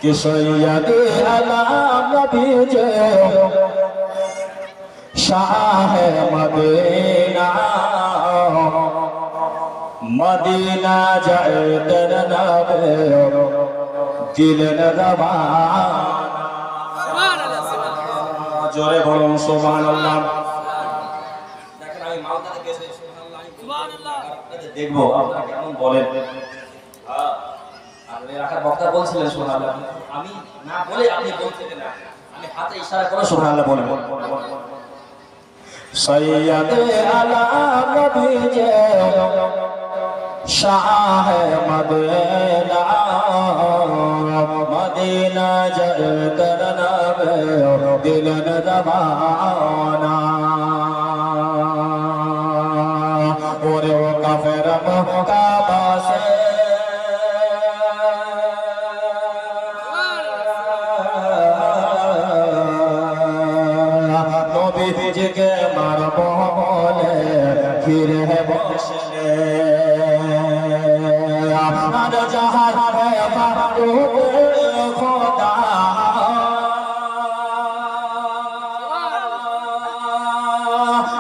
कि सैयद आलम नबी जो Shah Medina Medina जाए तेरे नबी दिल न रवाना जोरे बोलो सुभानाल्लाह। দেখেন আমি মালদাতে গেছি সুবহানাল্লাহ দেখবো আপনারা কেমন বলেন। আর ওই রাখার বক্তা বলছিলেন সুবহানাল্লাহ, আমি না বলে আপনি বলতে না, আমি হাতে ইশারা করে সুবহানাল্লাহ বলেন। सैयद आलम नबी जो शाह मदीना मदीना जाए तेरे नबी दिल न रवाना और वो काफिर मक्का से नबी के मारबो बोले फिर है बख्शने हर जहां है महबूब खुदा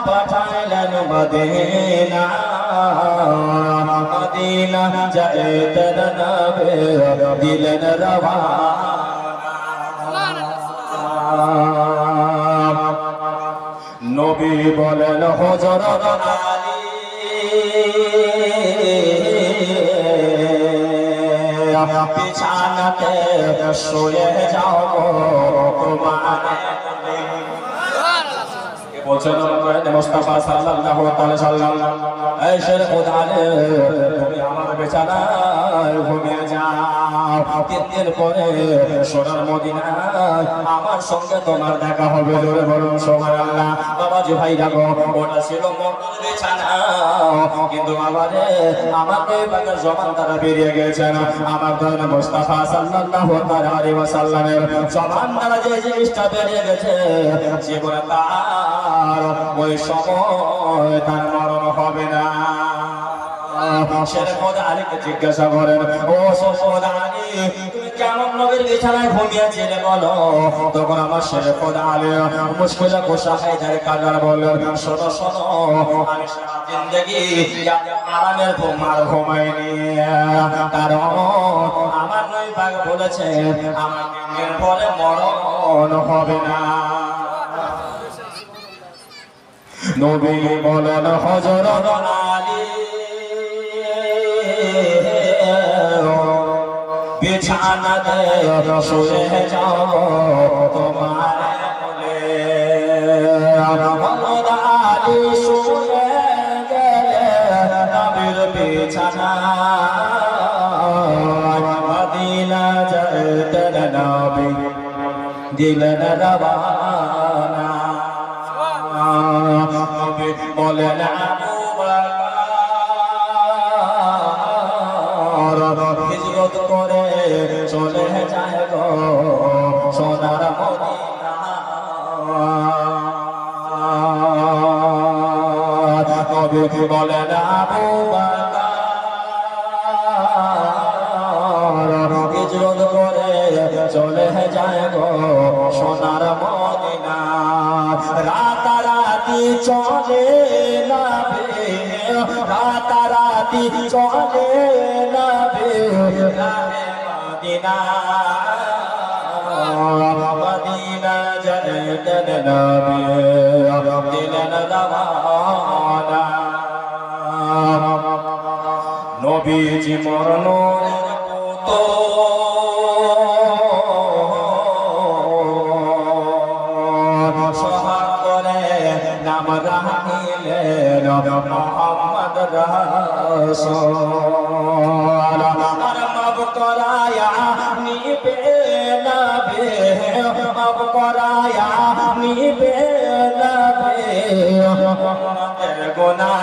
पठालन मदीना मदीना जाए तेरे नबी दिल न रवाना नबी बोलेन हजरत आली बिछानाते শুয়ে যাও তোমারে কে বলছেন মুস্তাফা সাল্লাল্লাহু আলাইহি সাল্লাম এই শের খোদা রে তুমি আমার বিছানায় ঘুমিয়ে যাও, 3 দিন পরে সোনার মদিনায় আমার সঙ্গে তোমার দেখা হবে। জোরে বলুন সুবহানাল্লাহ। বাবাজি ভাই রাগো ওটা ছিল মরদের বিছানা, কিন্তু বাবারে আমার দুই ভাগের জবান দ্বারা বেরিয়ে গেছেন আমার দয়াল মুস্তাফা সাল্লাল্লাহু আলাইহি ওয়াসাল্লামের জবান দ্বারা যে জিনিসটা বেরিয়ে গেছে জীবনে তার ওই সময় তার মরণ হবে না। শের খোদা আলীকে জিজ্ঞাসা করেন, ও খোদা আলী তুমি কেমন নবীর বিছানায় ঘুমিয়েছিলে বলো? তখন আমার শের খোদা আলী মুশকিলে কোশা হায়দার কাজার বললেন, শোনো শোনো আমি সারা জিন্দেগি আরামের ঘুম আর ঘুমাইনি, কারণ আমার নবী পাক বলেছে আমার দিনের পরে মরণ হবে না। নবী বলেন হযরত আলী বিছানাতে শুয়ে যাও তোমার কোলে। হযরত আলী শুয়ে গেলে নবীর বিছানায় মদিনা যেতে নবী দিলেন রওয়ানা। নবী বলেন আবু বকর হিজরত করে চলে যায় গো সোনার মদিনা। নবী বলেন আবু বকর হিজরত করে চলে যায় গো সোনার মদিনা। রাতারাতি চলে নবী রাতারাতি চলে নবী মদিনা মদিনা যেতেন নবী দিলেন রওয়ানা। নবীজি মরণ সহার করে নাম রাখিলেন মুহাম্মদ রাসূল। আর মাফ করায়া নিবে নবী মাফ করায়া নিবে নবী উম্মতের গুনাহ।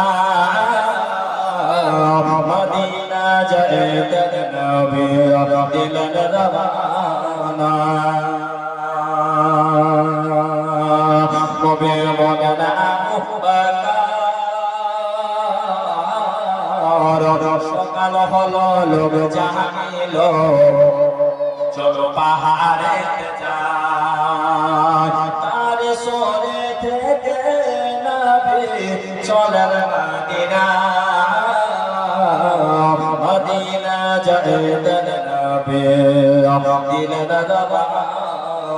মদিনা যেতেন নবী দিলেন রওয়ানা। নবী বলেন আবু বকর সকাল হলো লোক জানিল চলো পাহাড়েতে যায় তার সরে থেকে নবী চলেন মদিনা মদিনা যাইতেন নবী দিলেন রওয়ানা